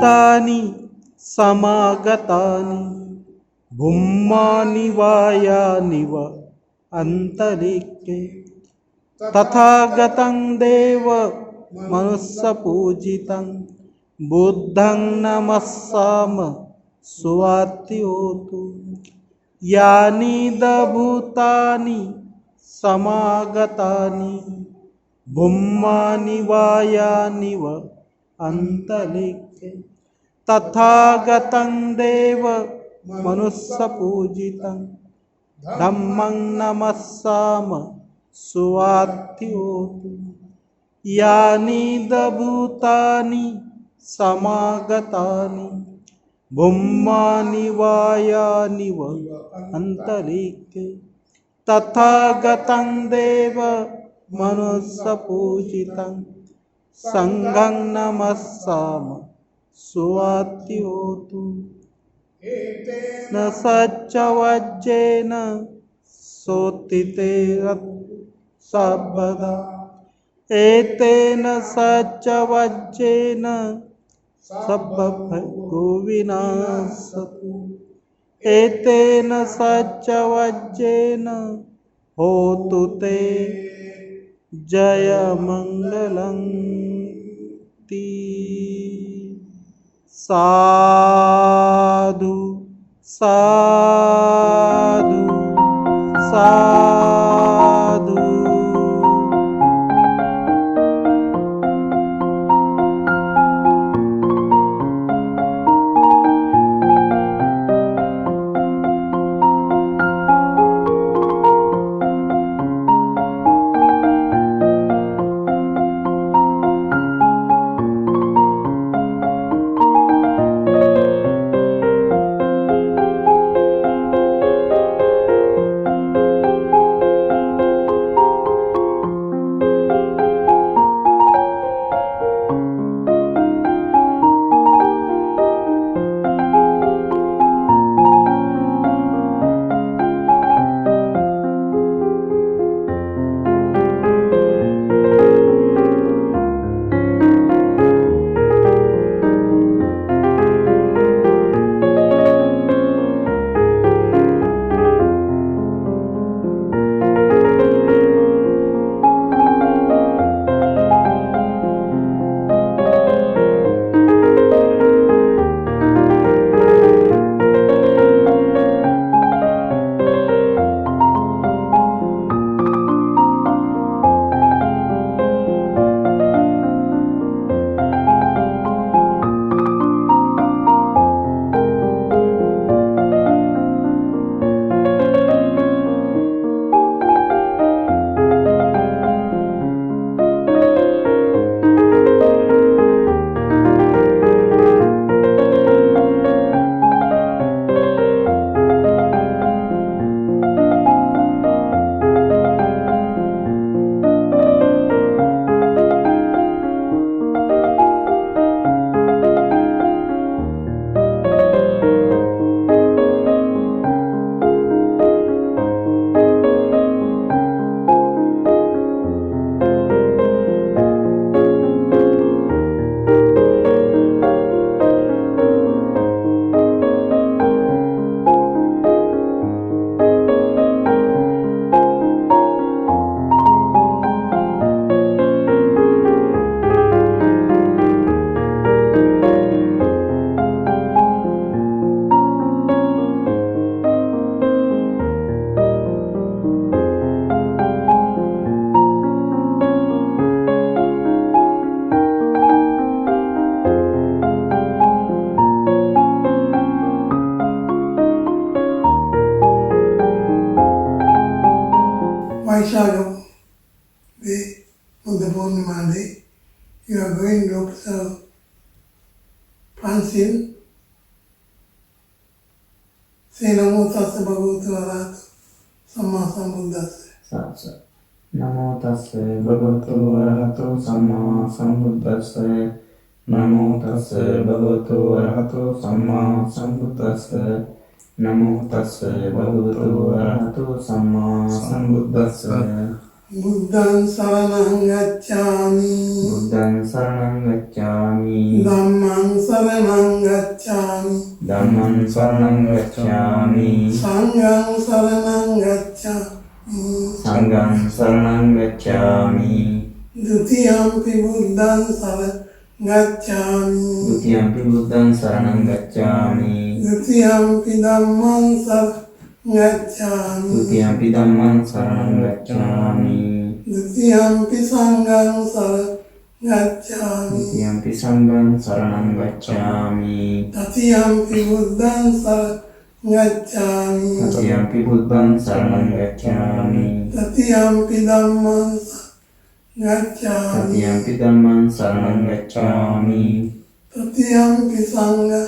भूतानि समागतानि भूमानि वायानि व अन्तरिक्षे तथागतं देव मनुष्यपूजितं बुद्धं नमस्साम सुवात्योतु यानि भूतानि समागतानि भूमानि वायानि व अन्तरिक्षे तथागतं देव मनुष्यपूजितं धम्मं नमस्साम सुवात्योतु यानि भूतानि समागतानि भूमानि वायानि व अन्तरिक्षे तथागतं देव मनुष्यपूजितं संघं नमस्साम सुवात्योतु न सच्चवज्जेन सोत्थिते सर्वदा एतेन सच्चवज्जेन सब्बभो विनाशतु एतेन सच्चवज्जेन होतु ते जयमङ्गलं ति साधु साधु साधु. Vaishagam day, on the Purnima day, you are going to observe Francine. Say Namo Tassa Bhagavato Arahato Samma Sambuddhassa. Namo Tassa Bhagavato Arahato Samma Sambuddhassa. Namo Tassa Bhagavato Arahato Samma Sambuddhassa. Namo Tassa Bhagavato Arahato Samma Sambuddhassa. बुद्धं शरणं गच्छामि बुद्धं शरणं गच्छामि धम्मं शरणं गच्छामि धम्मं शरणं गच्छामि संघं शरणं गच्छामि संघं शरणं गच्छामि द्वितीयंपि बुद्धं शरणं गच्छामि द्वितीयंपि बुद्धं शरणं गच्छामि द्वितीयंपि धम्मं शरणं गच्छामि द्वितीयंपि धम्मं शरणं गच्छामि द्वितीयंपि संघं शरणं गच्छामि द्वितीयंपि संघं शरणं गच्छामि तृतीयंपि बुद्धं शरणं गच्छामि तृतीयंपि बुद्धं शरणं गच्छामि तृतीयंपि धम्मं शरणं गच्छामि तृतीयंपि धम्मं शरणं गच्छामि तृतीयंपि संघं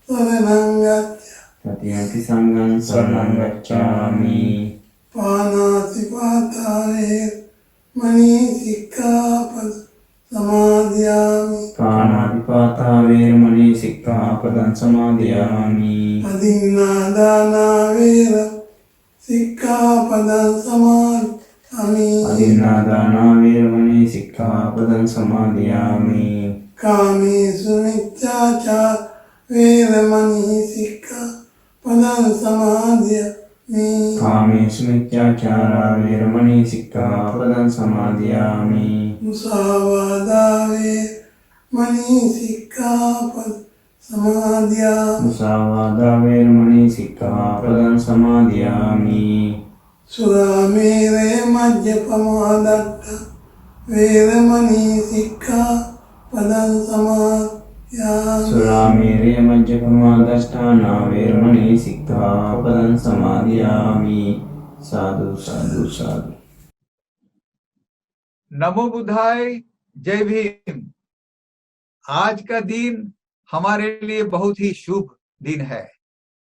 शरणं गच्छामि तृतीयंपि संघं शरणं गच्छामि पानातिपाता वेरमणि सिक्खापदं समादयामि पानातिपाता वेरमणि सिक्खापदं समादयामि अदिन्नादाना वेरमणि सिक्खापदं समादयामि अदिन्नादाना वेरमणि सिक्खापदं समादयामि कामेषु मिथ्याचार वेरमणि सिक्खापदं समादयामि कामेषु मिथ्याचारा वेरमणि सिक्खापदं समादयामि मुसावादा वेरमणि सिक्खापदं समादयामि मुसावादा वेरमणि सिक्खापदं समादयामि सुरामेरे मद्यपमादत्त वेरमणि सिक्खापदं समादयामि सुरामेरे मज्जपमादष्टाना वेरमणि सिक्खापदं समादयामि। साधु साधु साधु। नमो बुद्धाय, जय भीम। आज का दिन हमारे लिए बहुत ही शुभ दिन है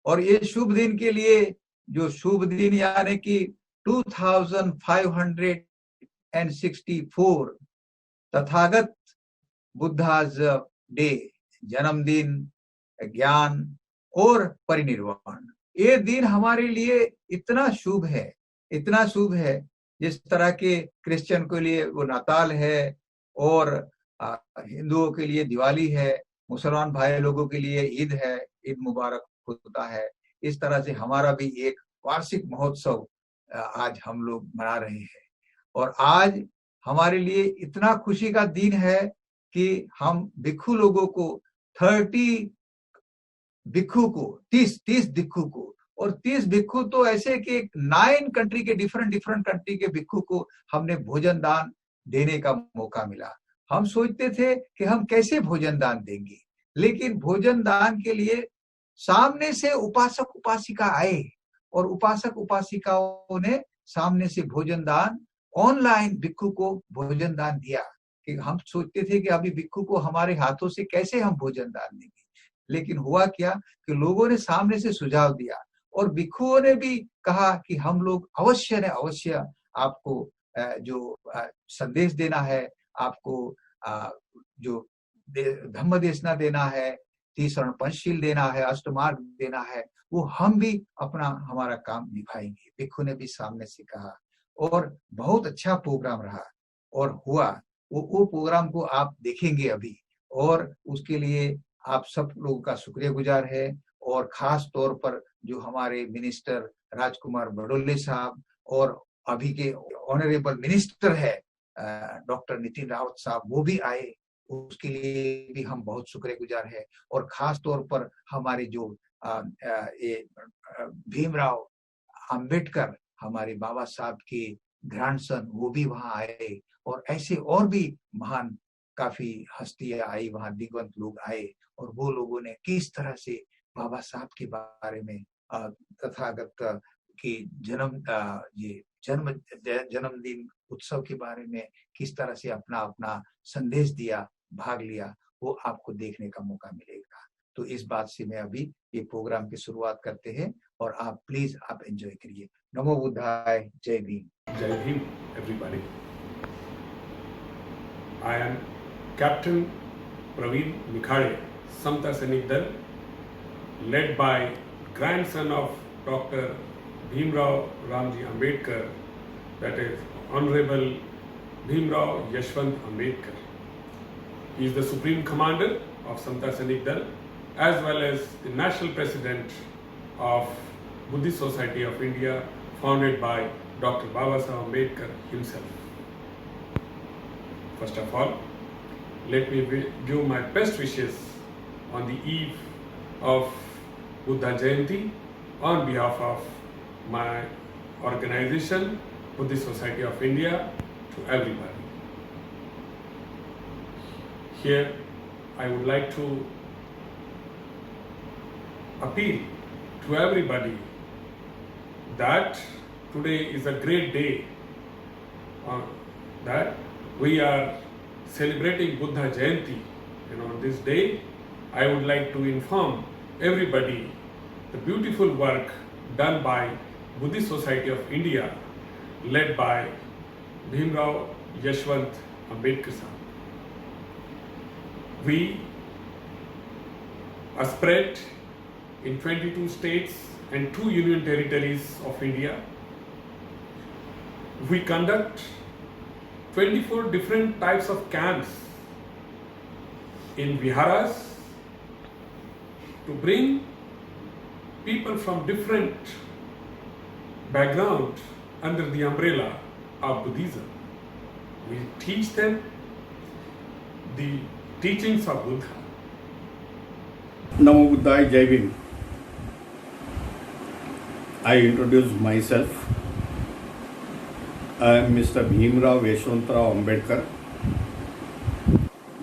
और ये शुभ दिन के लिए जो शुभ दिन यानी कि 2564 तथागत बुद्धाज डे, जन्मदिन, ज्ञान और परिनिर्वाण, ये दिन हमारे लिए इतना शुभ है जिस तरह के क्रिश्चियन के लिए वो नाताल है और हिंदुओं के लिए दिवाली है, मुसलमान भाई लोगों के लिए ईद है, ईद मुबारक होता है। इस तरह से हमारा भी एक वार्षिक महोत्सव आज हम लोग मना रहे हैं और आज हमारे लिए इतना खुशी का दिन है कि हम भिक्षु लोगों को 30 भिक्षु को 30 भिक्षु को और 30 भिक्षु तो ऐसे कि 9 कंट्री के डिफरेंट कंट्री के भिक्षु को हमने भोजन दान देने का मौका मिला। हम सोचते थे कि हम कैसे भोजन दान देंगे, लेकिन भोजन दान के लिए सामने से उपासक उपासिका आए और उपासक उपासिकाओं ने सामने से भोजन दान ऑनलाइन भिक्षु को भोजन दान दिया। कि हम सोचते थे कि अभी भिक्षु को हमारे हाथों से कैसे हम भोजन दान देंगे, लेकिन हुआ क्या कि लोगों ने सामने से सुझाव दिया और भिक्षुओं ने भी कहा कि हम लोग अवश्य आपको जो संदेश देना है, आपको जो धम्म देशना देना है, 30 पंचशील देना है, अष्टमार्ग देना है, वो हम भी हमारा काम निभाएंगे। भिक्षु ने भी सामने से कहा और बहुत अच्छा प्रोग्राम रहा और हुआ। वो प्रोग्राम को आप देखेंगे अभी और उसके लिए आप सब लोगों का शुक्रियागुजार है और खास तौर पर जो हमारे मिनिस्टर राजकुमार बडोले साहब और अभी के ऑनरेबल मिनिस्टर है डॉक्टर नितिन रावत साहब, वो भी आए, उसके लिए भी हम बहुत शुक्रियागुजार है। और खास तौर पर हमारे जो भीमराव अंबेडकर, हमारे बाबा साहब के ग्रैंडसन, वो भी वहां आए और ऐसे और भी महान काफी हस्तियां आई, वहां दिग्गज लोग आए और वो लोगों ने किस तरह से बाबा साहब के बारे में तथागत की जन्मदिन उत्सव के बारे में किस तरह से अपना संदेश दिया, भाग लिया, वो आपको देखने का मौका मिलेगा। तो इस बात से मैं अभी ये प्रोग्राम की शुरुआत करते हैं और आप प्लीज आप एंजॉय करिए। नमो बुद्धाय, जय Bhim. Jai Bhim, everybody. I am Captain Praveen Mikhade, Samta Sainik Dal, led by grandson of Dr. Bhimrao Ramji Ambedkar, that is Honorable Bhimrao Yashwant Ambedkar. He is the Supreme Commander of Samta Sainik Dal as well as the National President of Buddhist Society of India, founded by Dr. Babasaheb Ambedkar himself. First of all, let me give my best wishes on the eve of Buddha Jayanti on behalf of my organization, Buddhist Society of India, to everybody. Here, I would like to appeal to everybody that today is a great day, that we are celebrating Buddha Jayanti, and on this day I would like to inform everybody the beautiful work done by Buddhist Society of India led by Bhimrao Yashwant Ambedkar Sahab. We are spread in 22 states and 2 union territories of India. We conduct 24 different types of camps in viharas to bring people from different background under the umbrella of Buddhism. We teach them the teachings of Buddha. Namo Buddhaya, Jai Bhim. I introduce myself. I am Mr. Bhimrao Yashwantrao Ambedkar,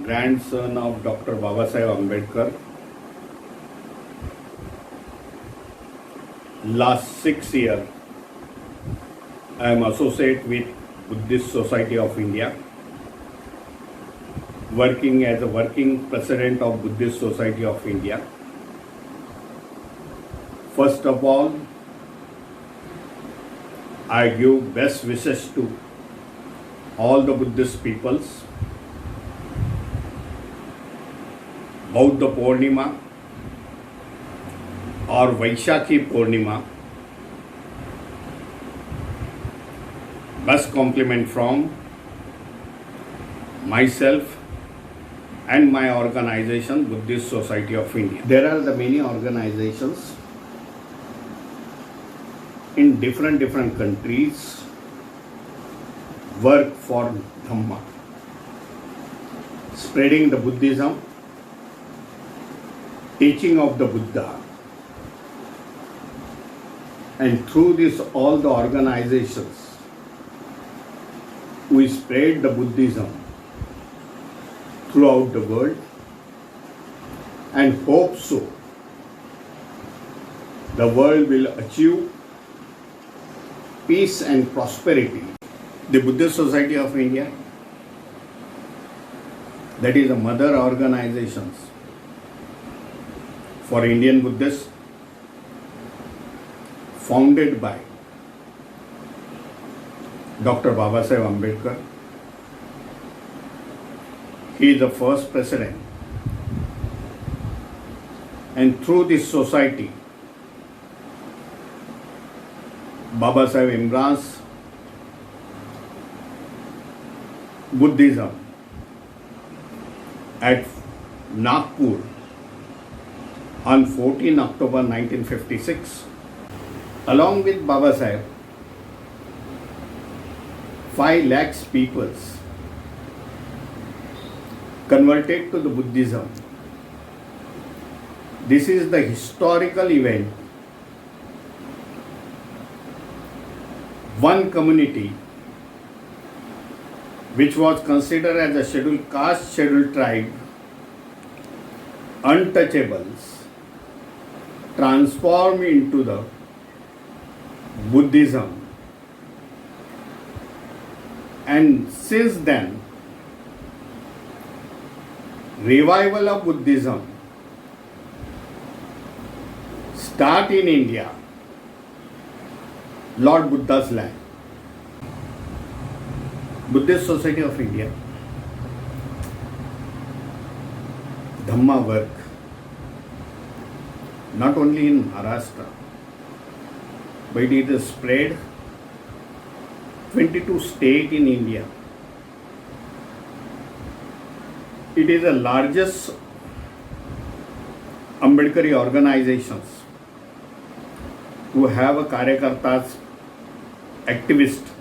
grandson of Dr. Babasaheb Ambedkar. Last 6 years, I am associate with Buddhist Society of India, working as a working president of Buddhist Society of India. First of all, I give best wishes to all the Buddhist peoples, Buddha Purnima or Vaishakhi Purnima. Best compliment from myself and my organization, Buddhist Society of India. There are the many organizations in different countries work for Dhamma, spreading the Buddhism, teaching of the Buddha, and through this all the organizations we spread the Buddhism throughout the world and hope so the world will achieve peace and prosperity. The Buddhist Society of India, that is a mother organization for Indian Buddhists, founded by Dr. Babasaheb Ambedkar. He is the first president, and through this society, Babasaheb embraced Buddhism at Nagpur on 14 October 1956. Along with Babasaheb, 5 lakhs people converted to the Buddhism. This is the historical event. One community which was considered as a scheduled caste, scheduled tribe, untouchables, transformed into the Buddhism. And since then, revival of Buddhism start in India, Lord Buddha's land. Buddhist Society of India, Dhamma work, not only in Maharashtra, but it is spread 22 state in India. It is the largest Ambedkari organizations who have a karyakartas, activist,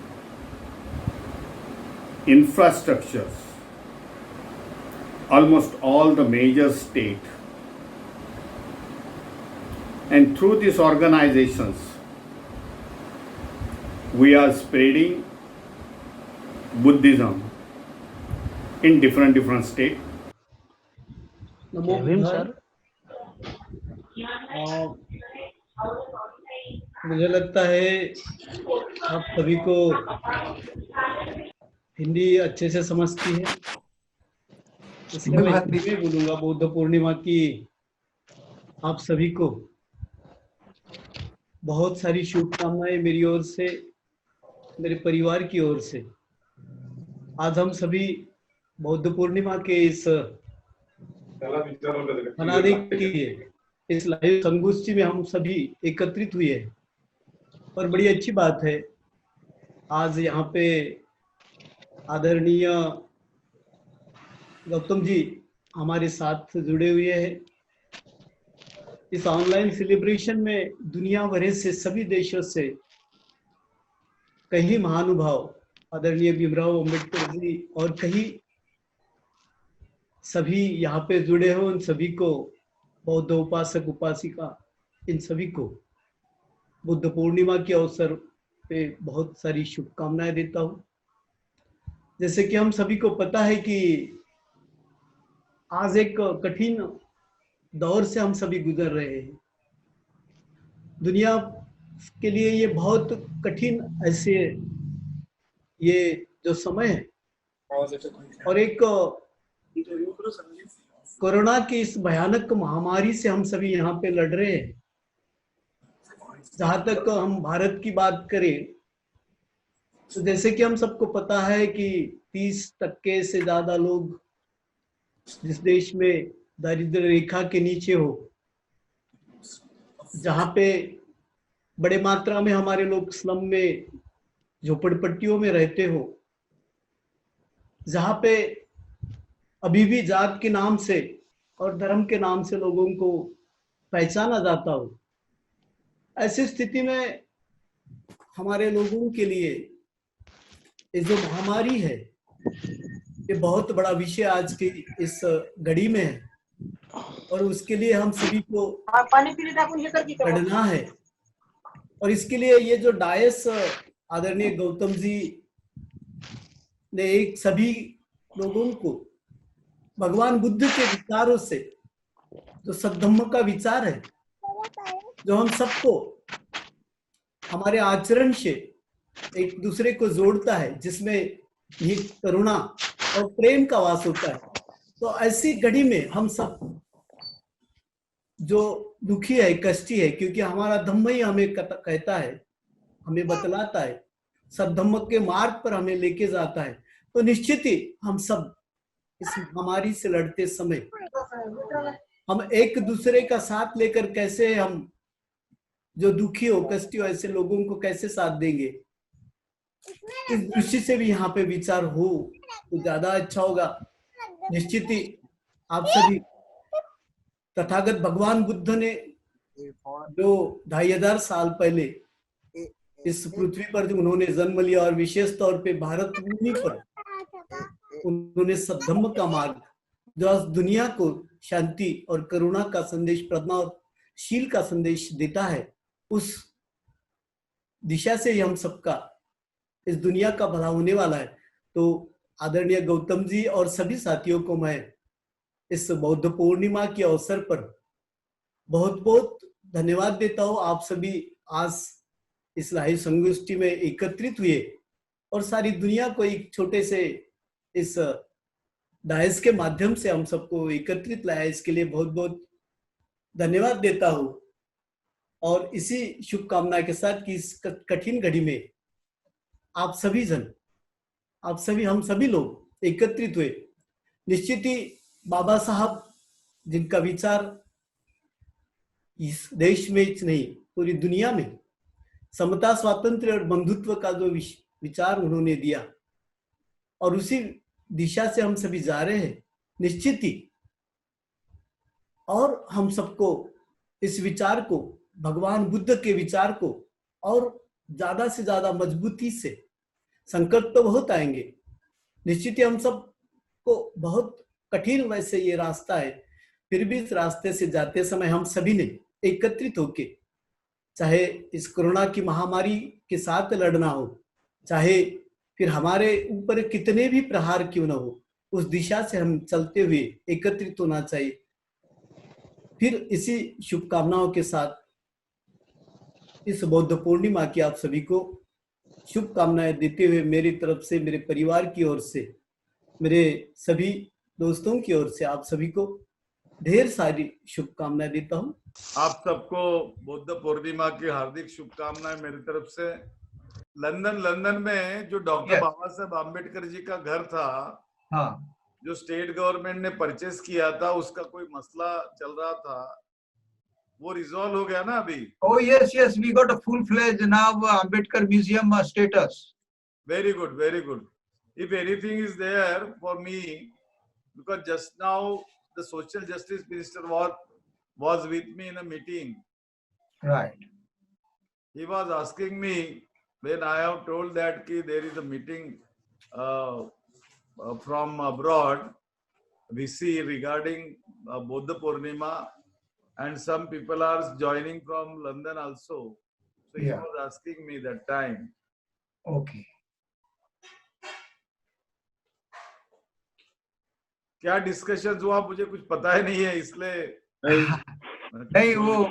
infrastructures, almost all the major state. And through these organizations, we are spreading Buddhism in different states. नमो बुद्धाय। मुझे लगता है आप सभी को हिंदी अच्छे से समझती है, इसलिए मैं हिंदी में बोलूंगा। बौद्ध पूर्णिमा की आप सभी को बहुत सारी शुभकामनाएं मेरी ओर से, मेरे परिवार की ओर से। आज हम सभी बौद्ध पूर्णिमा के इस मनाने के लिए इस लाइव संगोष्ठी में हम सभी एकत्रित हुए हैं और बड़ी अच्छी बात है। आज यहाँ पे आदरणीय गौतम जी हमारे साथ जुड़े हुए हैं। इस ऑनलाइन सेलिब्रेशन में दुनिया भर से सभी देशों से कई महानुभाव आदरणीय भीमराव अम्बेडकर जी और कई सभी यहाँ पे जुड़े हो। उन सभी को, बौद्ध उपासक उपासिका, इन सभी को बुद्ध पूर्णिमा के अवसर पे बहुत सारी शुभकामनाएं देता हूँ। जैसे कि हम सभी को पता है कि आज एक कठिन दौर से हम सभी गुजर रहे हैं। दुनिया के लिए ये बहुत कठिन ऐसे ये जो समय है और एक कोरोना की इस भयानक महामारी से हम सभी यहाँ पे लड़ रहे हैं। जहां तक हम भारत की बात करें तो जैसे कि हम सबको पता है कि 30% से ज्यादा लोग जिस देश में दारिद्र्य रेखा के नीचे हो, जहाँ पे बड़े मात्रा में हमारे लोग स्लम में, झोपड़पट्टियों में रहते हो, जहाँ पे अभी भी जात के नाम से और धर्म के नाम से लोगों को पहचाना जाता हो, ऐसी स्थिति में हमारे लोगों के लिए ये जो महामारी है ये बहुत बड़ा विषय आज की इस घड़ी में है और उसके लिए हम सभी को लड़ना है। और इसके लिए ये जो डायस आदरणीय गौतम जी ने एक सभी लोगों को भगवान बुद्ध के विचारों से, जो सद्धम्म का विचार है, जो हम सबको हमारे आचरण से एक दूसरे को जोड़ता है, जिसमें ये करुणा और प्रेम का वास होता है। तो ऐसी घड़ी में हम सब जो दुखी है, कष्टी है, क्योंकि हमारा धम्म ही हमें कहता है, हमें बतलाता है, सद्धम्म के मार्ग पर हमें लेके जाता है। तो निश्चित ही हम सब इस महामारी से लड़ते समय हम एक दूसरे का साथ लेकर कैसे हम जो दुखी हो, कष्टी हो, ऐसे लोगों को कैसे साथ देंगे, इस दृष्टि से भी यहाँ पे विचार हो तो ज्यादा अच्छा होगा। निश्चित ही आप सभी तथागत भगवान बुद्ध ने जो 2500 साल पहले इस पृथ्वी पर जो उन्होंने जन्म लिया और विशेष तौर पे भारत भूमि पर उन्होंने सद्धम्म का मार्ग, जो आज दुनिया को शांति और करुणा का संदेश, प्रज्ञा और शील का संदेश देता है, उस दिशा से ही हम सबका इस दुनिया का भला होने वाला है। तो आदरणीय गौतम जी और सभी साथियों को मैं इस बौद्ध पूर्णिमा के अवसर पर बहुत बहुत धन्यवाद देता हूँ। आप सभी आज इस लाइव संगोष्ठी में एकत्रित हुए और सारी दुनिया को एक छोटे से इस डायस के माध्यम से हम सबको एकत्रित लाया, इसके लिए बहुत बहुत धन्यवाद देता हूँ। और इसी शुभकामना के साथ कि इस कठिन घड़ी में आप सभी जन, आप सभी, हम सभी लोग एकत्रित हुए। निश्चित ही बाबा साहब, जिनका विचार इस देश में ही नहीं पूरी दुनिया में समता, स्वातंत्र्य और बंधुत्व का जो विचार उन्होंने दिया और उसी दिशा से हम सभी जा रहे हैं निश्चित ही। और हम सबको इस विचार को, भगवान बुद्ध के विचार को और ज्यादा से ज्यादा मजबूती से, संकट तो बहुत आएंगे निश्चित ही, हम सब को बहुत कठिन वैसे ये रास्ता है, फिर भी इस रास्ते से जाते समय हम सभी ने एकत्रित होके, चाहे इस कोरोना की महामारी के साथ लड़ना हो, चाहे फिर हमारे ऊपर कितने भी प्रहार क्यों ना हो, उस दिशा से हम चलते हुए एकत्रित होना चाहिए। फिर इसी शुभकामनाओं के साथ इस बौद्ध पूर्णिमा की आप सभी को शुभकामनाएं देते हुए, मेरी तरफ से, मेरे परिवार की ओर से, मेरे सभी दोस्तों की ओर से आप सभी को ढेर सारी शुभकामनाएं देता हूं। आप सबको बुद्ध पूर्णिमा की हार्दिक शुभकामनाएं मेरी तरफ से। लंदन में जो डॉक्टर बाबा साहब आम्बेडकर जी का घर था, हाँ, जो स्टेट गवर्नमेंट ने परचेस किया था, उसका कोई मसला चल रहा था, वो रिजॉल्व हो गया ना अभी? Oh yes, we got a full-fledged now Ambedkar Museum status. Very good, very good. If anything is there for me, because just now the social justice minister was with me in a meeting. Right. He was asking me when I have told that there is a meeting from abroad, VC, regarding Buddha Purnima, and some people are joining from London also. So he was asking me that time. Okay. क्या discussion हुआ मुझे कुछ पता ही नहीं है, इसलिए नहीं, वो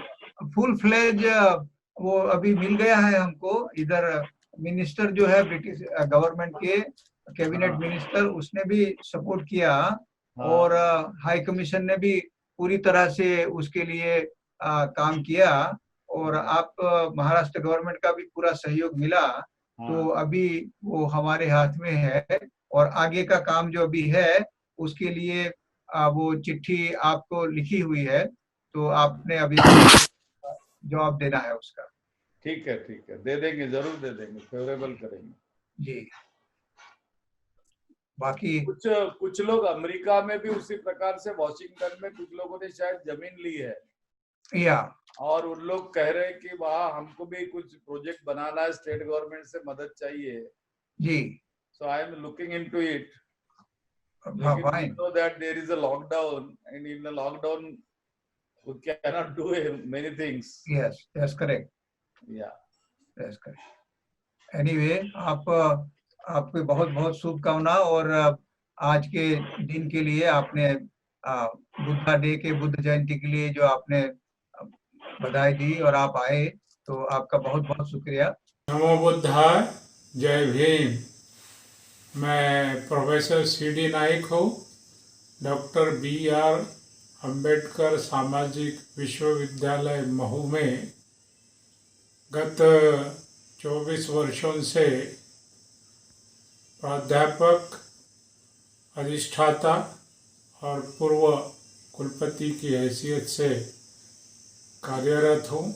फुल फ्लेज वो अभी मिल गया है हमको। इधर मिनिस्टर जो है ब्रिटिश गवर्नमेंट के कैबिनेट मिनिस्टर, उसने भी सपोर्ट किया और हाई कमीशन ने भी पूरी तरह से उसके लिए काम किया और आप महाराष्ट्र गवर्नमेंट का भी पूरा सहयोग मिला। तो अभी वो हमारे हाथ में है और आगे का काम जो अभी है उसके लिए वो चिट्ठी आपको लिखी हुई है, तो आपने अभी जवाब देना है उसका। ठीक है, दे देंगे, जरूर दे देंगे, फेवरेबल करेंगे जी। बाकी कुछ लोग अमेरिका में भी उसी प्रकार से, वॉशिंगटन में कुछ लोगों ने शायद जमीन ली है, या और उन लोग कह रहे हैं कि वहाँ हमको भी कुछ प्रोजेक्ट बनाना है, स्टेट गवर्नमेंट से मदद चाहिए जी। So I am looking into it. Fine. So that there is a lockdown, and in the lockdown we cannot do many things. Yes, that's correct. Yeah, that's correct. Anyway, आपके बहुत बहुत शुभकामना। और आज के दिन के लिए आपने बुद्धा डे के, बुद्ध जयंती के लिए जो आपने बधाई दी और आप आए, तो आपका बहुत बहुत शुक्रिया। नमो बुद्धाय, जय भीम। मैं प्रोफेसर CD नाइक हूँ, डॉक्टर BR अम्बेडकर सामाजिक विश्वविद्यालय महू में गत 24 वर्षों से प्राध्यापक, अधिष्ठाता और पूर्व कुलपति की हैसियत से कार्यरत हूँ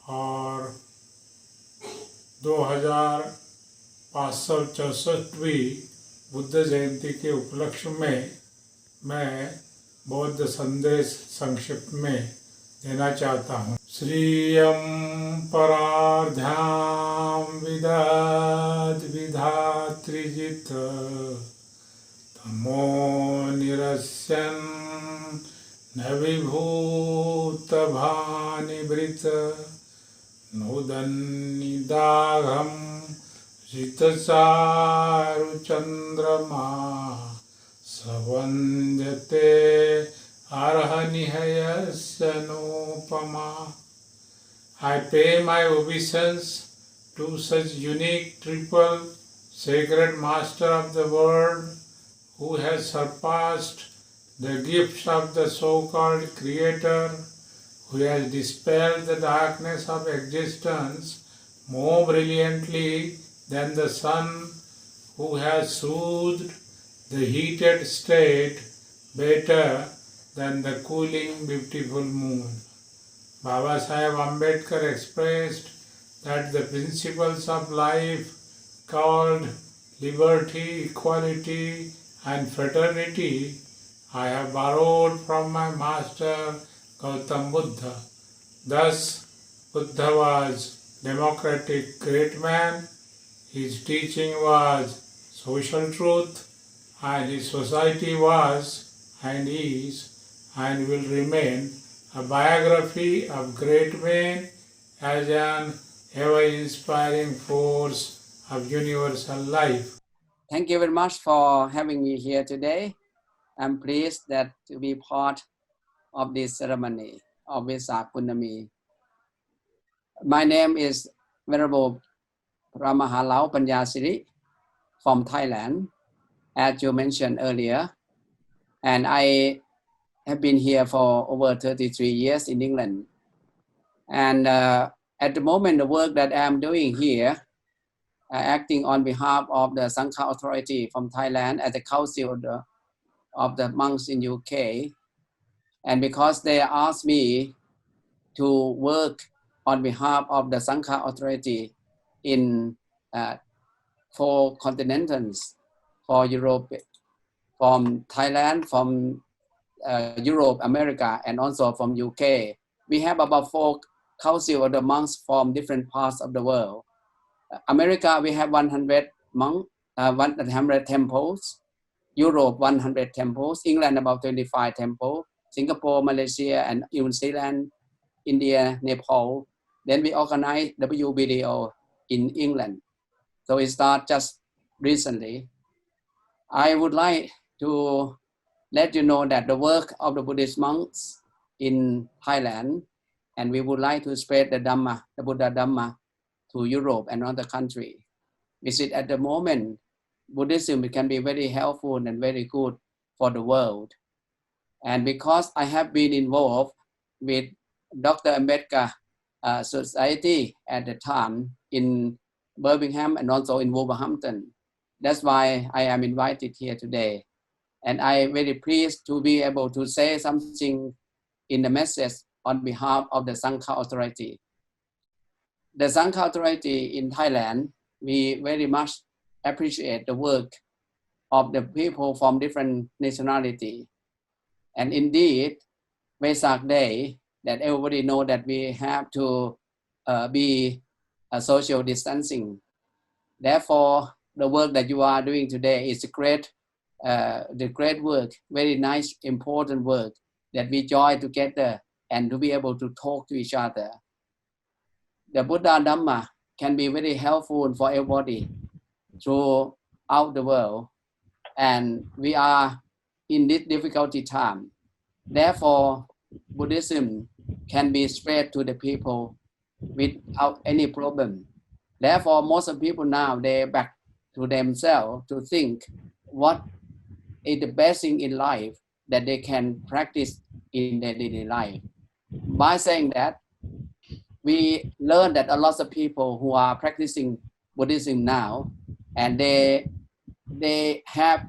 और 2564वीं बुद्ध जयंती के उपलक्ष्य में मैं बौद्ध संदेश संक्षिप्त में देना चाहता हूँ। श्रियं परार्ध्यां विदद् विधात्रिजित तमो निरस्यन् न विभूतभानिभृत नोदन्निदाघं ऋतचारुचन्द्रमा सवन्द्यते अर्हनिहयस्य नोपमा। I pay my obeisance to such unique triple sacred master of the world who has surpassed the gifts of the so-called creator, who has dispelled the darkness of existence more brilliantly than the sun, who has soothed the heated state better than the cooling beautiful moon. Baba Saheb Ambedkar expressed that the principles of life called liberty, equality, and fraternity, I have borrowed from my master Gautam Buddha. Thus, Buddha was democratic great man, his teaching was social truth, and his society was and is and will remain a biography of great men as an ever-inspiring force of universal life. Thank you very much for having me here today. I'm pleased that to be part of this ceremony of Vesak Purnami. My name is Venerable Ramahalau Panyasiri from Thailand, as you mentioned earlier. And I have been here for over 33 years in England. And at the moment, the work that I'm doing here, acting on behalf of the Sangha Authority from Thailand as the Council of the monks in UK. And because they asked me to work on behalf of the Sangha Authority in 4 continents, for Europe, from Thailand, from Europe, America, and also from UK. We have about 4 council of the monks from different parts of the world. America, we have 100 monks, 100 temples. Europe, 100 temples. England, about 25 temples. Singapore, Malaysia, and New Zealand, India, Nepal. Then we organize WBDO in England. So it started just recently. I would like to let you know that the work of the Buddhist monks in Thailand, and we would like to spread the Dhamma, the Buddha Dhamma, to Europe and other countries. We see at the moment, Buddhism can be very helpful and very good for the world. And because I have been involved with Dr. Ambedkar Society at the time in Birmingham and also in Wolverhampton, that's why I am invited here today. And I am very pleased to be able to say something in the message on behalf of the Sangha Authority. The Sangha Authority in Thailand, we very much appreciate the work of the people from different nationality. And indeed, Vesak Day, that everybody know that we have to be social distancing. Therefore, the work that you are doing today is the great work, very nice, important work that we join together and to be able to talk to each other. The Buddha Dhamma can be very helpful for everybody throughout the world. And we are in this difficulty time. Therefore, Buddhism can be spread to the people without any problem. Therefore, most of people now, they back to themselves to think what is the best thing in life that they can practice in their daily life. By saying that, we learn that a lot of people who are practicing Buddhism now, and they have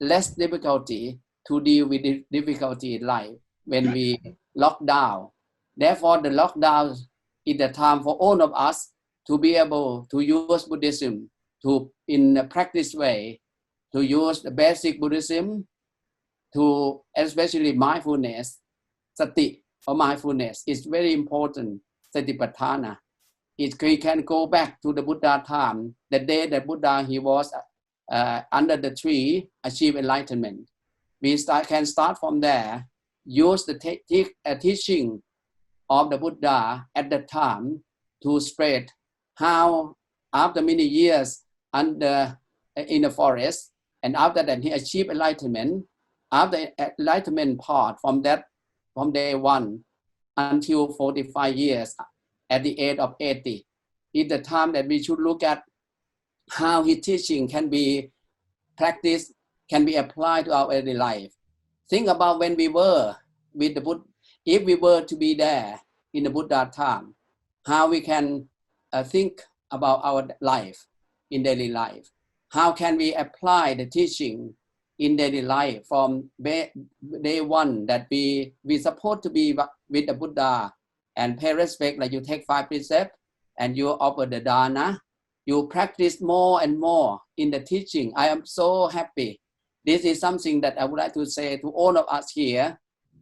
less difficulty to deal with the difficulty in life when we lock down. Therefore, the lockdown is the time for all of us to be able to use Buddhism in a practice way, to use the basic Buddhism, to especially mindfulness, sati or mindfulness is very important. Satipatthana. We can go back to the Buddha time, the day that Buddha he was under the tree, achieve enlightenment. We can start from there, use the teaching of the Buddha at the time to spread how after many years in the forest, and after that he achieved enlightenment. After enlightenment part from day 1 until 45 years at the age of 80 is the time that we should look at how his teaching can be practiced, can be applied to our daily life. Think about when we were with the Buddha, if we were to be there in the Buddha time, how we can think about our life in daily life. How can we apply the teaching in daily life from day 1 that we supposed to be with the Buddha and pay respect, like you take 5 precepts and you offer the dana, you practice more and more in the teaching. I am so happy. This is something that I would like to say to all of us here.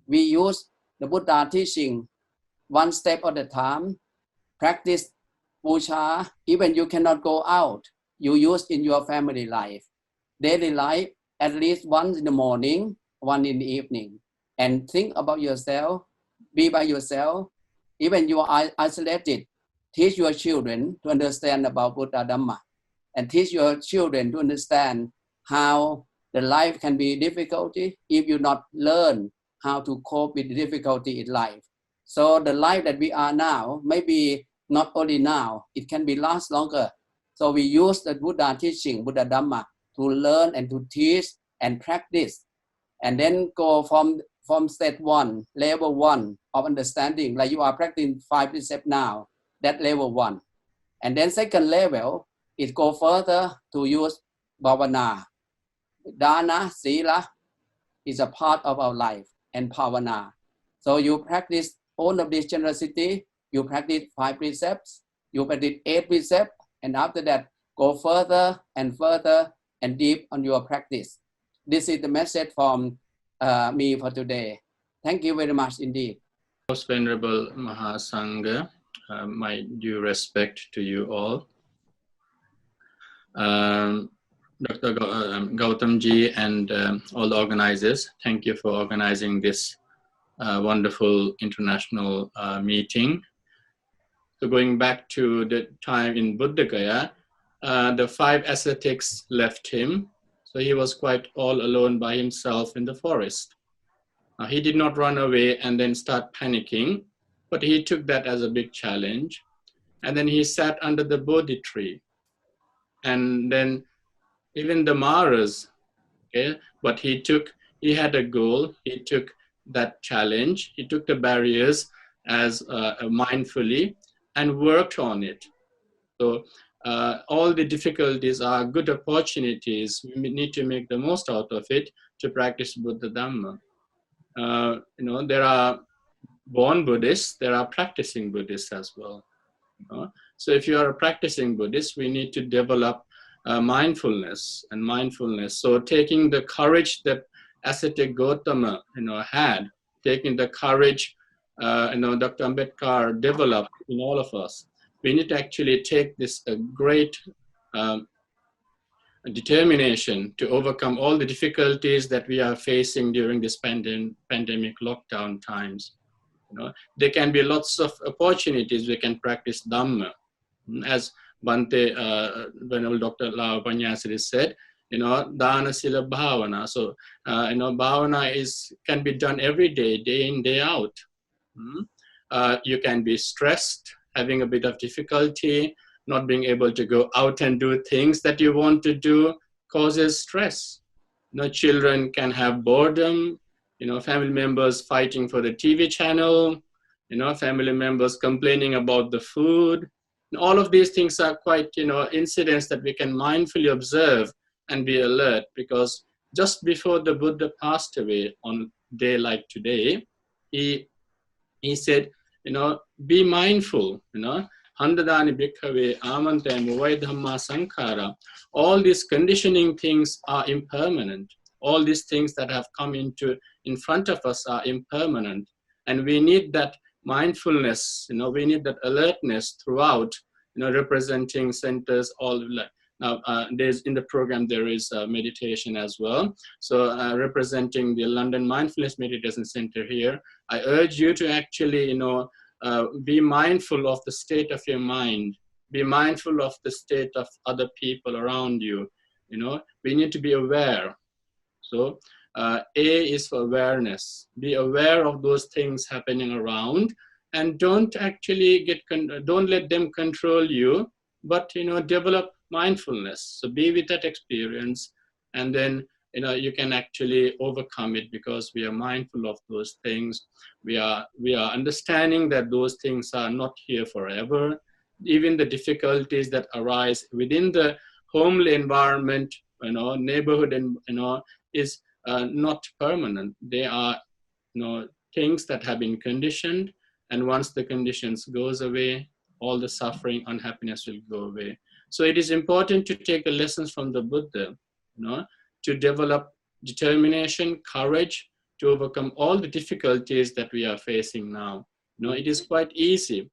We use the Buddha teaching one step at a time. Practice puja, even you cannot go out. You use in your family life. Daily life, at least once in the morning, one in the evening. And think about yourself, be by yourself. Even you are isolated, teach your children to understand about Buddha Dhamma. And teach your children to understand how the life can be difficulty if you not learn how to cope with the difficulty in life. So the life that we are now, maybe not only now, it can be last longer. So we use the Buddha teaching, Buddha Dhamma, to learn and to teach and practice. And then go from step one, level one of understanding, like you are practicing 5 precepts now, that level one. And then second level, it go further to use bhavana. Dana, sila is a part of our life, and bhavana. So you practice all of this generosity, you practice 5 precepts, you practice 8 precepts, and after that, go further and deep on your practice. This is the message from me for today. Thank you very much indeed. Most Venerable Mahasangha, my due respect to you all. Dr. Gautamji and all the organizers, thank you for organizing this wonderful international meeting. So going back to the time in Buddhagaya, the 5 ascetics left him, so he was quite all alone by himself in the forest. He did not run away and then start panicking, but he took that as a big challenge. And then he sat under the Bodhi tree. And then even the Maras, okay, but he had a goal, he took that challenge, he took the barriers as mindfully and worked on it. So all the difficulties are good opportunities. We need to make the most out of it to practice Buddha Dhamma. There are born Buddhists, there are practicing Buddhists as well. So if you are a practicing Buddhist, we need to develop mindfulness. So taking the courage that ascetic Gautama, had, taking the courage, Dr. Ambedkar developed in all of us, we need to actually take this great determination to overcome all the difficulties that we are facing during this pandemic lockdown times. There can be lots of opportunities we can practice Dhamma. As Bhante, Venerable Dr. Lao Panyasiri said, Dana Sila Bhavana. So, Bhavana can be done every day, day in, day out. You can be stressed, having a bit of difficulty, not being able to go out and do things that you want to do causes stress. Children can have boredom, family members fighting for the TV channel, family members complaining about the food. And all of these things are quite, incidents that we can mindfully observe and be alert, because just before the Buddha passed away on a day like today, he said, be mindful, Handadani bhikkhave amante muvai dhamma sankhara. All these conditioning things are impermanent. All these things that have come in front of us are impermanent. And we need that mindfulness, we need that alertness throughout, representing centers all. Now, there's in the program, there is meditation as well. So representing the London Mindfulness Meditation Center here, I urge you to actually, be mindful of the state of your mind. Be mindful of the state of other people around you. We need to be aware. So A is for awareness. Be aware of those things happening around, and don't actually don't let them control you, but develop mindfulness. So be with that experience, and then you can actually overcome it, because we are mindful of those things. We are understanding that those things are not here forever. Even the difficulties that arise within the homely environment, neighborhood, and is not permanent. They are things that have been conditioned, and once the conditions goes away, all the suffering, unhappiness will go away. So it is important to take the lessons from the Buddha, to develop determination, courage, to overcome all the difficulties that we are facing now. It is quite easy.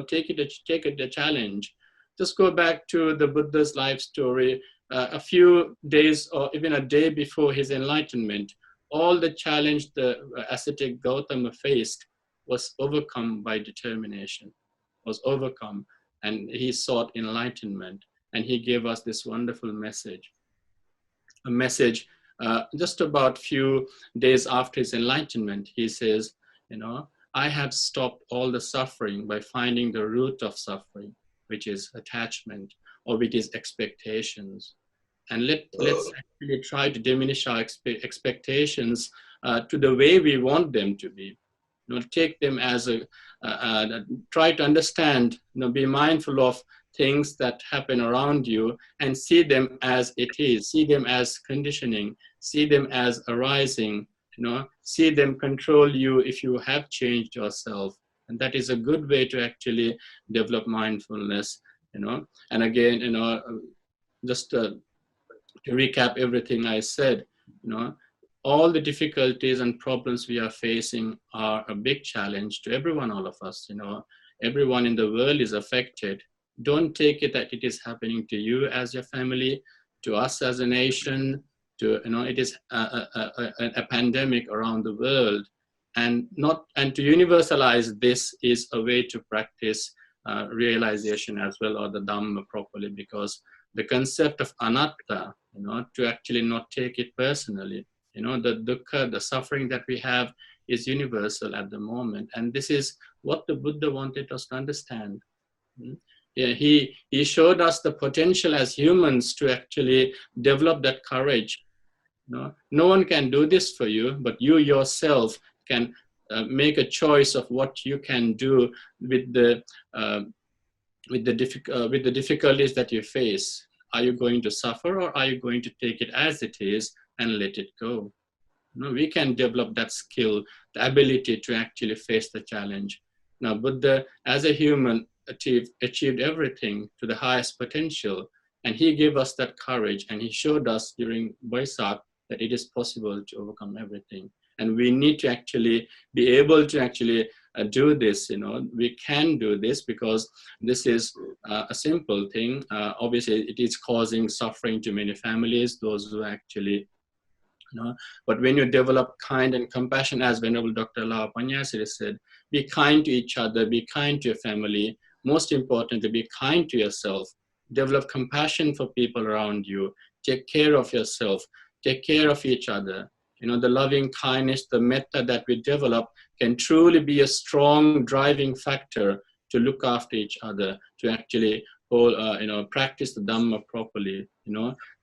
Take it a challenge. Just go back to the Buddha's life story. A few days or even a day before his enlightenment, all the challenge the ascetic Gautama faced was overcome by determination, was overcome, and he sought enlightenment. And he gave us this wonderful message. A message just about few days after his enlightenment. He says, I have stopped all the suffering by finding the root of suffering, which is attachment, or which is expectations. And let's actually try to diminish our expectations to the way we want them to be. Take them as try to understand, be mindful of things that happen around you and see them as it is, see them as conditioning, see them as arising, see them control you if you have changed yourself. And that is a good way to actually develop mindfulness, And again, just to recap everything I said, all the difficulties and problems we are facing are a big challenge to everyone, all of us, everyone in the world is affected. Don't take it that it is happening to you as your family, to us as a nation, it is a pandemic around the world. And to universalize this is a way to practice realization as well, or the Dhamma properly, because the concept of anatta, to actually not take it personally, the dukkha, the suffering that we have is universal at the moment. And this is what the Buddha wanted us to understand. Yeah, he showed us the potential as humans to actually develop that courage. No one can do this for you, but you yourself can make a choice of what you can do with the difficulties that you face. Are you going to suffer, or are you going to take it as it is and let it go? We can develop that skill, the ability to actually face the challenge. Now, Buddha, as a human, achieved everything to the highest potential, and he gave us that courage, and he showed us during Vaisak that it is possible to overcome everything. And we need to actually be able to actually do this. We can do this because this is a simple thing. Obviously, it is causing suffering to many families, those who actually, but when you develop kind and compassion, as Venerable Dr. Lao Panyasiri said, be kind to each other, be kind to your family. Most importantly, be kind to yourself. Develop compassion for people around you. Take care of yourself. Take care of each other. The loving kindness, the metta that we develop can truly be a strong driving factor to look after each other, to actually practice the Dhamma properly.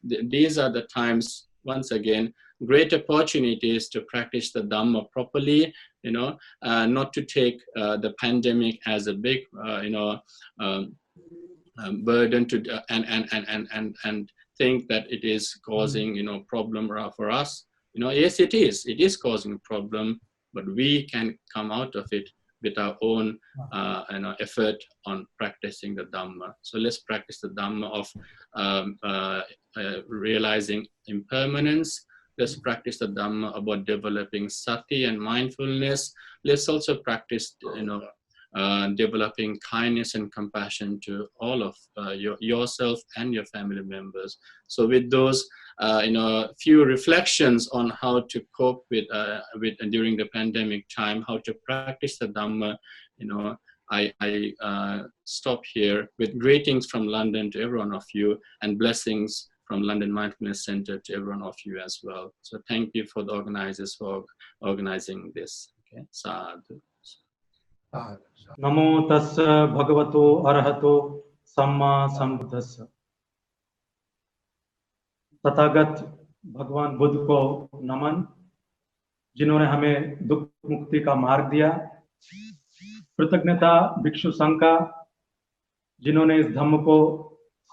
These are the times, once again, great opportunities to practice the Dhamma properly, not to take the pandemic as a big, burden to and think that it is causing, problem for us. Yes, it is causing a problem, but we can come out of it with our own effort on practicing the Dhamma. So let's practice the Dhamma of realizing impermanence. Let's practice the Dhamma about developing sati and mindfulness. Let's also practice, developing kindness and compassion to all of yourself and your family members. So with those, few reflections on how to cope with during the pandemic time, how to practice the Dhamma, I stop here with greetings from London to every one of you, and blessings from London Mindfulness Center to every one of you as well. So thank you for the organizers for organizing this. Okay, sadhu. नमो तस्स भगवतो अरहतो सम्मा संबुद्धस्स। तथागत भगवान बुद्ध को नमन, जिन्होंने हमें दुख मुक्ति का मार्ग दिया। कृतज्ञता भिक्षु संघ का, जिन्होंने इस धम्म को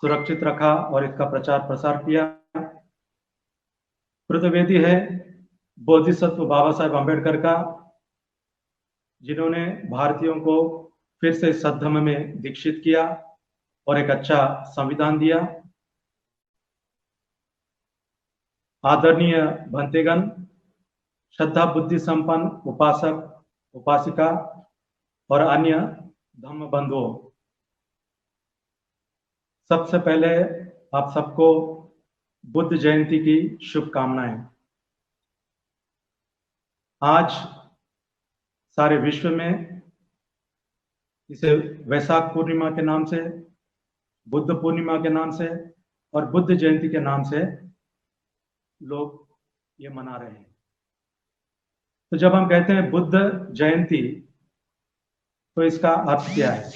सुरक्षित रखा और इसका प्रचार प्रसार किया। कृतवेदी है बोधिसत्व बाबा साहेब अम्बेडकर का, जिन्होंने भारतीयों को फिर से सद्धम्म में दीक्षित किया और एक अच्छा संविधान दिया। आदरणीय भंतेगण, श्रद्धा बुद्धि संपन्न उपासक उपासिका और अन्य धम्म बंधुओं, सबसे पहले आप सबको बुद्ध जयंती की शुभकामनाएं। आज सारे विश्व में इसे वैशाख पूर्णिमा के नाम से, बुद्ध पूर्णिमा के नाम से और बुद्ध जयंती के नाम से लोग ये मना रहे हैं। तो जब हम कहते हैं बुद्ध जयंती, तो इसका अर्थ क्या है?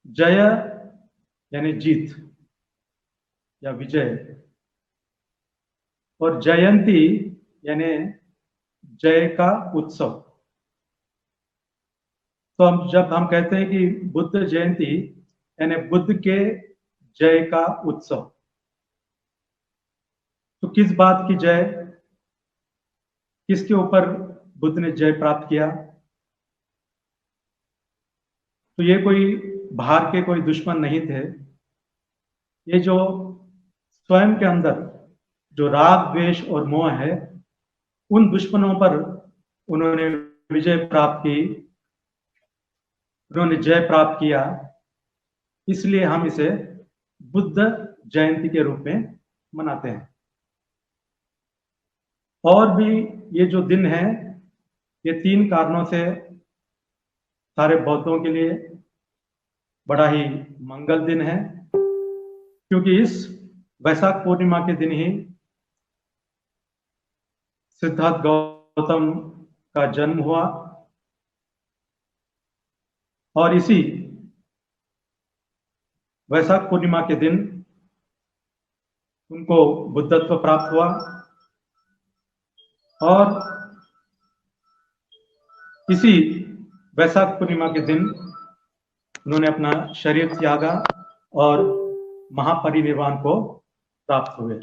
जय यानी जीत या विजय, और जयंती यानी जय का उत्सव। तो जब हम कहते हैं कि बुद्ध जयंती यानी बुद्ध के जय का उत्सव, तो किस बात की जय, किसके ऊपर बुद्ध ने जय प्राप्त किया? तो ये कोई बाहर के कोई दुश्मन नहीं थे। ये जो स्वयं के अंदर जो राग द्वेष और मोह है, उन दुश्मनों पर उन्होंने विजय प्राप्त की, उन्होंने जय प्राप्त किया। इसलिए हम इसे बुद्ध जयंती के रूप में मनाते हैं। और भी ये जो दिन है, ये 3 कारणों से सारे बौद्धों के लिए बड़ा ही मंगल दिन है, क्योंकि इस वैशाख पूर्णिमा के दिन ही सिद्धार्थ गौतम का जन्म हुआ और इसी वैशाख पूर्णिमा के दिन उनको बुद्धत्व प्राप्त हुआ और इसी वैशाख पूर्णिमा के दिन उन्होंने अपना शरीर त्यागा और महापरिनिर्वाण को प्राप्त हुए।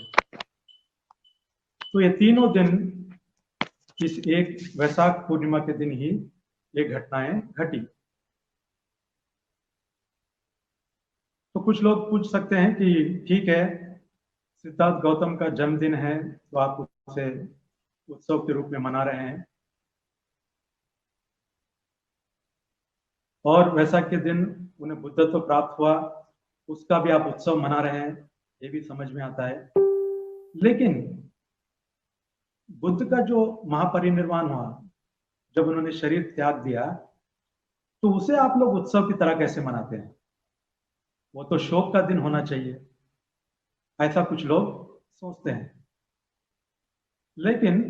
तो ये तीनों दिन इस एक वैशाख पूर्णिमा के दिन ही ये घटनाएं घटी। तो कुछ लोग पूछ सकते हैं कि ठीक है, सिद्धार्थ गौतम का जन्मदिन है तो आप उसे उत्सव के रूप में मना रहे हैं, और वैशाख के दिन उन्हें बुद्धत्व प्राप्त हुआ, उसका भी आप उत्सव मना रहे हैं, ये भी समझ में आता है। लेकिन बुद्ध का जो महापरिनिर्वाण हुआ, जब उन्होंने शरीर त्याग दिया, तो उसे आप लोग उत्सव की तरह कैसे मनाते हैं? वो तो शोक का दिन होना चाहिए, ऐसा कुछ लोग सोचते हैं। लेकिन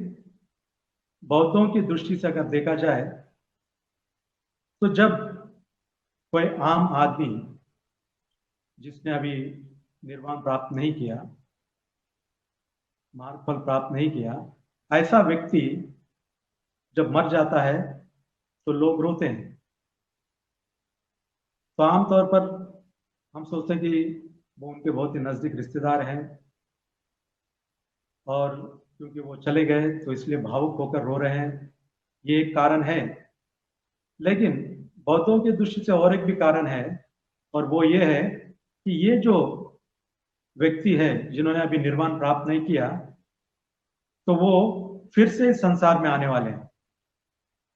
बौद्धों की दृष्टि से अगर देखा जाए, तो जब कोई आम आदमी जिसने अभी निर्वाण प्राप्त नहीं किया, मार्गफल प्राप्त नहीं किया, ऐसा व्यक्ति जब मर जाता है तो लोग रोते हैं। तो आमतौर पर हम सोचते हैं कि वो उनके बहुत ही नजदीक रिश्तेदार हैं और क्योंकि वो चले गए तो इसलिए भावुक होकर रो रहे हैं, ये एक कारण है। लेकिन बौद्धों की दृष्टि से और एक भी कारण है, और वो ये है कि ये जो व्यक्ति है जिन्होंने अभी निर्वाण प्राप्त नहीं किया, तो वो फिर से इस संसार में आने वाले हैं,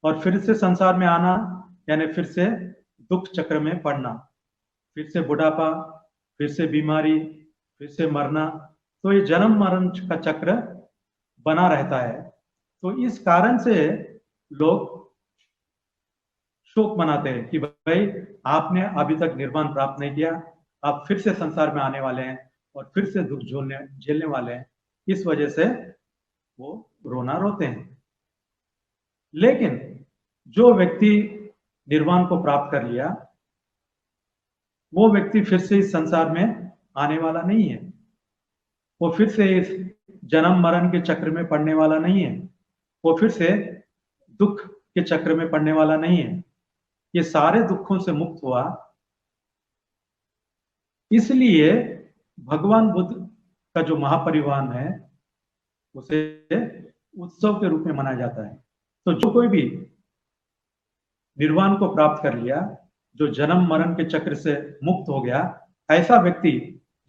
और फिर से संसार में आना यानी फिर से दुख चक्र में पड़ना, फिर से बुढ़ापा, फिर से बीमारी, फिर से मरना। तो ये जन्म मरण का चक्र बना रहता है। तो इस कारण से लोग शोक मनाते हैं कि भाई आपने अभी तक निर्वाण प्राप्त नहीं किया, आप फिर से संसार में आने वाले हैं और फिर से दुख झेलने वाले हैं। इस वजह से वो रोना रोते हैं। लेकिन जो व्यक्ति निर्वाण को प्राप्त कर लिया, वो व्यक्ति फिर से इस संसार में आने वाला नहीं है, वो फिर से इस जन्म मरण के चक्र में पड़ने वाला नहीं है, वो फिर से दुख के चक्र में पड़ने वाला नहीं है। ये सारे दुखों से मुक्त हुआ। इसलिए भगवान बुद्ध का जो महापरिनिर्वाण है उसे उत्सव के रूप में मनाया जाता है। तो जो कोई भी निर्वाण को प्राप्त कर लिया, जो जन्म मरण के चक्र से मुक्त हो गया, ऐसा व्यक्ति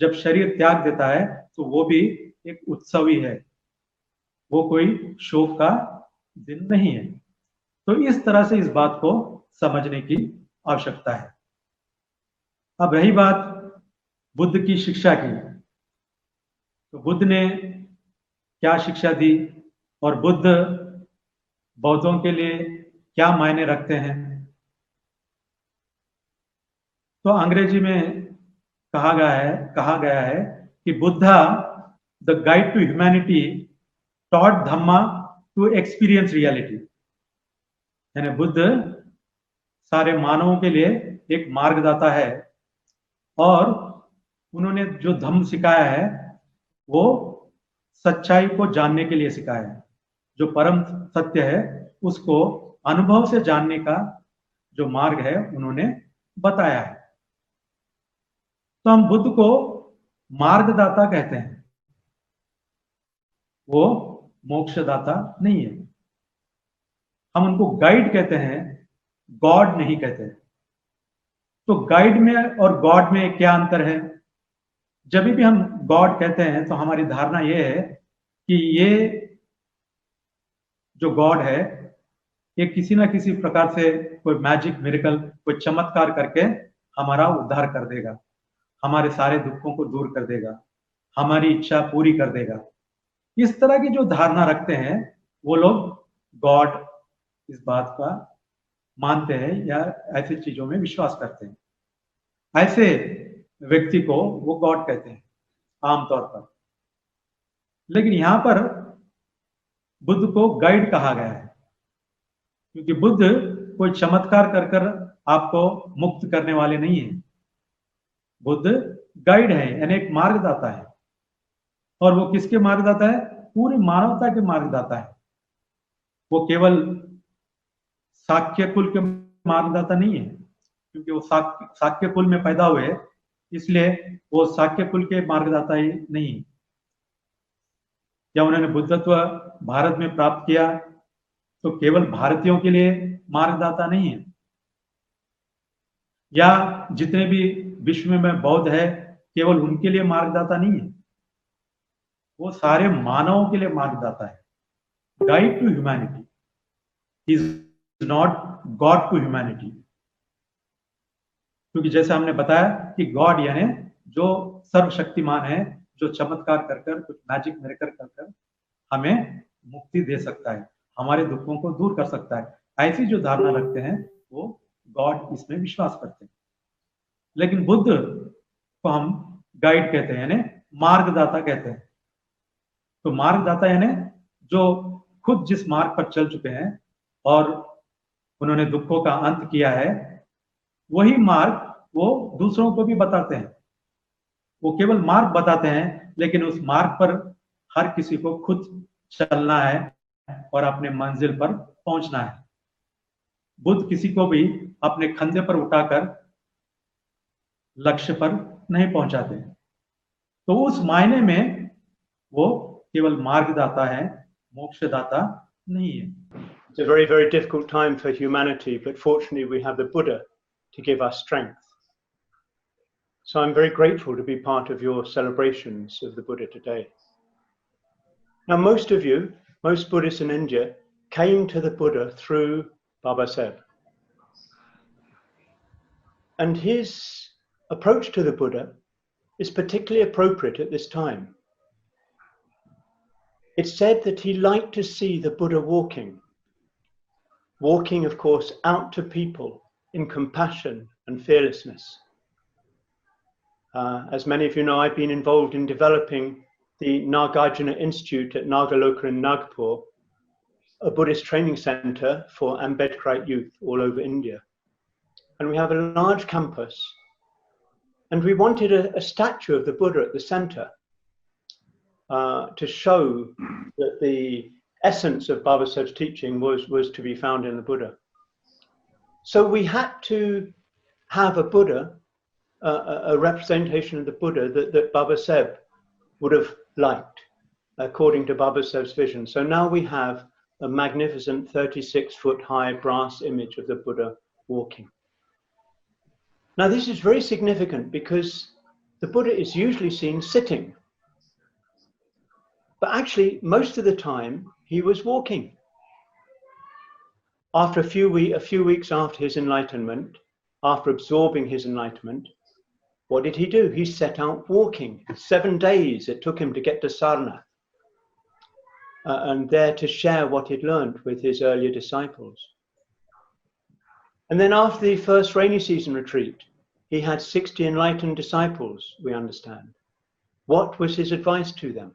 जब शरीर त्याग देता है तो वो भी एक उत्सव ही है, वो कोई शोक का दिन नहीं है। तो इस तरह से इस बात को समझने की आवश्यकता है। अब रही बात बुद्ध की शिक्षा की, तो बुद्ध ने क्या शिक्षा दी और बुद्ध बौद्धों के लिए क्या मायने रखते हैं। तो अंग्रेजी में कहा गया है कि Buddha the guide to humanity taught Dhamma to experience reality, यानी बुद्ध सारे मानवों के लिए एक मार्गदाता है और उन्होंने जो धम्म सिखाया है वो सच्चाई को जानने के लिए सिखाया है। जो परम सत्य है उसको अनुभव से जानने का जो मार्ग है उन्होंने बताया है। तो हम बुद्ध को मार्गदाता कहते हैं, वो मोक्षदाता नहीं है। हम उनको गाइड कहते हैं, गॉड नहीं कहते। तो गाइड में और गॉड में क्या अंतर है? जब भी हम गॉड कहते हैं तो हमारी धारणा ये है कि ये जो गॉड है ये किसी ना किसी प्रकार से कोई मैजिक मिरेकल, कोई चमत्कार करके हमारा उद्धार कर देगा, हमारे सारे दुखों को दूर कर देगा, हमारी इच्छा पूरी कर देगा। इस तरह की जो धारणा रखते हैं वो लोग गॉड इस बात का मानते हैं या ऐसी चीजों में विश्वास करते हैं। ऐसे व्यक्ति को वो गॉड कहते हैं आमतौर पर। लेकिन यहां पर बुद्ध को गाइड कहा गया है, क्योंकि बुद्ध कोई चमत्कार कर कर आपको मुक्त करने वाले नहीं है। बुद्ध गाइड है, यानी एक मार्गदाता है। और वो किसके मार्गदाता है? पूरी मानवता के मार्गदाता है। वो केवल शाक्य कुल के मार्गदाता नहीं है, क्योंकि वो शाक्य कुल में पैदा हुए, इसलिए वो शाक्य कुल के मार्गदाता ही नहीं है। या उन्होंने बुद्धत्व भारत में प्राप्त किया तो केवल भारतीयों के लिए मार्गदाता नहीं है। या जितने भी विश्व में बौद्ध है केवल उनके लिए मार्गदाता नहीं है, वो सारे मानवों के लिए मार्गदाता है। Guide to humanity is not God to humanity. क्योंकि जैसे हमने बताया कि गॉड यानी जो सर्वशक्तिमान है, जो चमत्कार कर कर, कुछ मैजिक मिरेकल कर कर हमें मुक्ति दे सकता है, हमारे दुखों को दूर कर सकता है। ऐसी जो धारणा रखते हैं वो गॉड इसमें विश्वास करते हैं। लेकिन बुद्ध को हम गाइड कहते हैं, यानी मार्गदाता कहते हैं। तो मार्गदाता यानी जो खुद जिस मार्ग पर चल चुके हैं और उन्होंने दुखों का अंत किया है, वही मार्ग वो दूसरों को भी बताते हैं। वो केवल मार्ग बताते हैं, लेकिन उस मार्ग पर हर किसी को खुद चलना है और अपने मंजिल पर पहुंचना है। बुद्ध किसी को भी अपने कंधे पर उठाकर लक्ष्य पर नहीं पहुंचाते। तो उस मायने में वो केवल मार्गदाता है, मोक्षदाता नहीं है। It's a very, very difficult time for humanity, but fortunately we have the Buddha to give us strength. So I'm very grateful to be part of your celebrations of the Buddha today. Now most of you, most Buddhists in India, came to the Buddha through Baba Saheb. And his approach to the Buddha is particularly appropriate at this time. It's said that he liked to see the Buddha walking, of course, out to people in compassion and fearlessness. As many of you know, I've been involved in developing the Nagarjuna Institute at Nagaloka in Nagpur, a Buddhist training center for Ambedkarite youth all over India. And we have a large campus. And we wanted a statue of the Buddha at the center to show that the essence of Baba Saheb's teaching was to be found in the Buddha. So we had to have a Buddha, a representation of the Buddha that Baba Saheb would have liked, according to Baba Saheb's vision. So now we have a magnificent 36-foot high brass image of the Buddha walking. Now, this is very significant because the Buddha is usually seen sitting. But actually, most of the time, he was walking. After a few weeks after his enlightenment, after absorbing his enlightenment, what did he do? He set out walking. 7 days it took him to get to Sarnath, and there to share what he'd learned with his earlier disciples. And then after the first rainy season retreat, he had 60 enlightened disciples, we understand. What was his advice to them?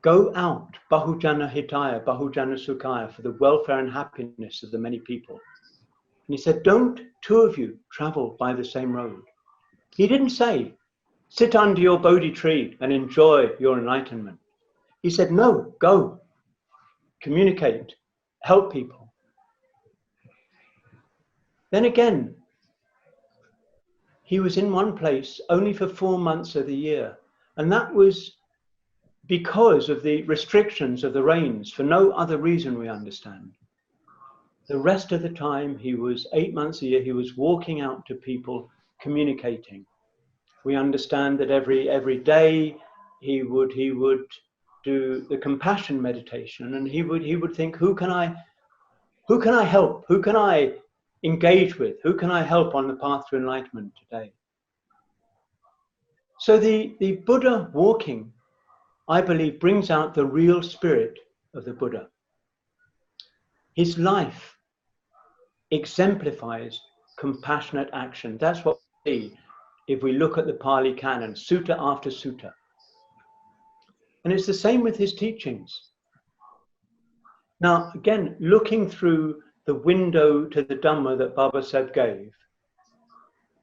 Go out, Bahujana Hitaya, Bahujana Sukhaya, for the welfare and happiness of the many people. And he said, don't 2 of you travel by the same road. He didn't say, sit under your Bodhi tree and enjoy your enlightenment. He said, no, go, communicate, help people. Then again, he was in one place only for 4 months of the year. And that was because of the restrictions of the rains, for no other reason, we understand. The rest of the time, he was 8 months a year, he was walking out to people, communicating. We understand that every day he would do the compassion meditation, and he would think, who can I help? Who can I engage with? Who can I help on the path to enlightenment today? So the Buddha walking, I believe, brings out the real spirit of the Buddha. His life exemplifies compassionate action. That's what we see if we look at the Pali Canon, sutta after sutta. And it's the same with his teachings. Now, again, looking through the window to the Dhamma that Baba Sahib gave,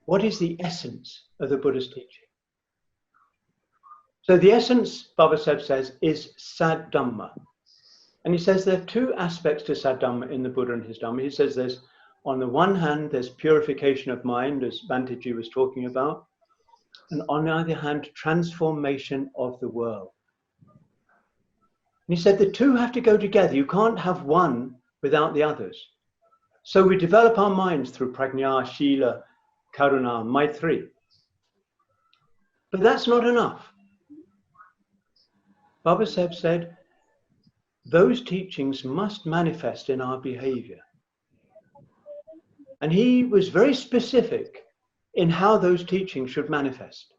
what is the essence of the Buddha's teaching? So the essence, Baba Sahib says, is Sad Dhamma. And he says there are 2 aspects to Sad Dhamma in the Buddha and his Dhamma. He says there's, on the one hand, there's purification of mind, as Bhantaji was talking about. And on the other hand, transformation of the world. And he said the 2 have to go together. You can't have one without the others. So we develop our minds through prajna, shila, karuna, maitri. But that's not enough. Baba Sahib said, those teachings must manifest in our behavior. And he was very specific in how those teachings should manifest.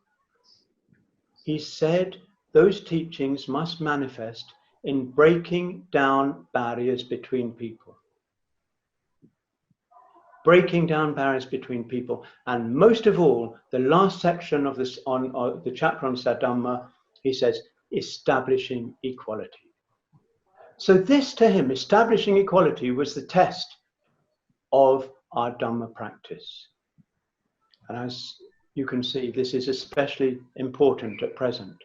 He said those teachings must manifest in breaking down barriers between people. Breaking down barriers between people. And most of all, the last section of this on the chapter on Sadhamma, he says, establishing equality. So this to him, establishing equality, was the test of our Dhamma practice. And as you can see, this is especially important at present.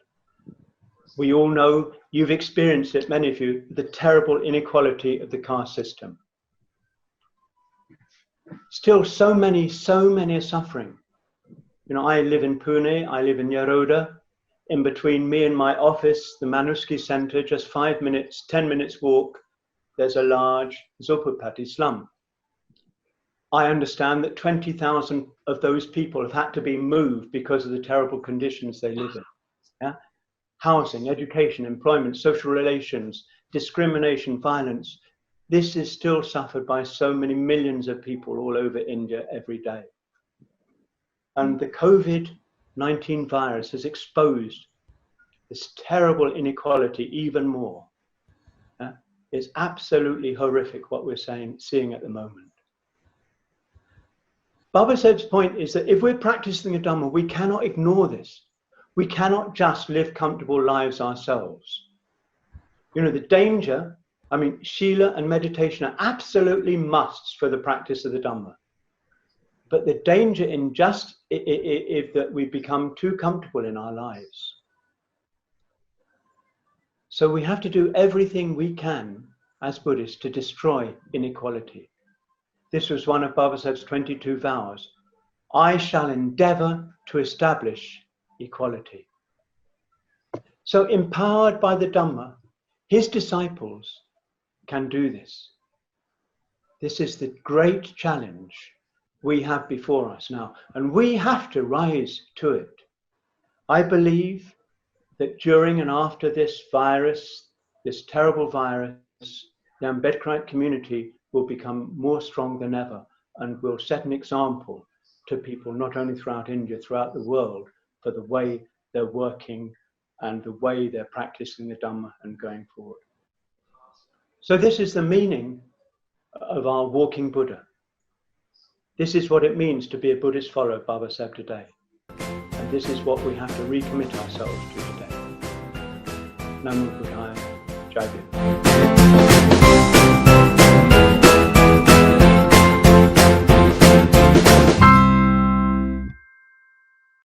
We all know, you've experienced it, many of you, the terrible inequality of the caste system. Still, so many are suffering. You know, I live in Pune, I live in Yaroda. In between me and my office, the Manuski Center, just 5 minutes, 10 minutes walk, there's a large Zopapati slum. I understand that 20,000 of those people have had to be moved because of the terrible conditions they live in. Yeah? Housing, education, employment, social relations, discrimination, violence. This is still suffered by so many millions of people all over India every day. And the COVID-19 virus has exposed this terrible inequality even more. It's absolutely horrific what we're seeing at the moment. Baba Sahib's point is that if we're practicing the Dhamma, we cannot ignore this. We cannot just live comfortable lives ourselves. You know, the danger, I mean, Shila and meditation are absolutely musts for the practice of the Dhamma. But the danger in just if that we become too comfortable in our lives. So we have to do everything we can as Buddhists to destroy inequality. This was one of Baba Sahib's 22 vows. I shall endeavor to establish equality. So empowered by the Dhamma, his disciples can do this. This is the great challenge we have before us now, and we have to rise to it. I believe that during and after this virus, this terrible virus, the Ambedkarite community will become more strong than ever and will set an example to people not only throughout India, throughout the world, for the way they're working and the way they're practicing the Dhamma and going forward. So this is the meaning of our walking Buddha. This is what it means to be a Buddhist follower, Baba said today. And this is what we have to recommit ourselves to today. Namo Buddhaya, Jai Bhim.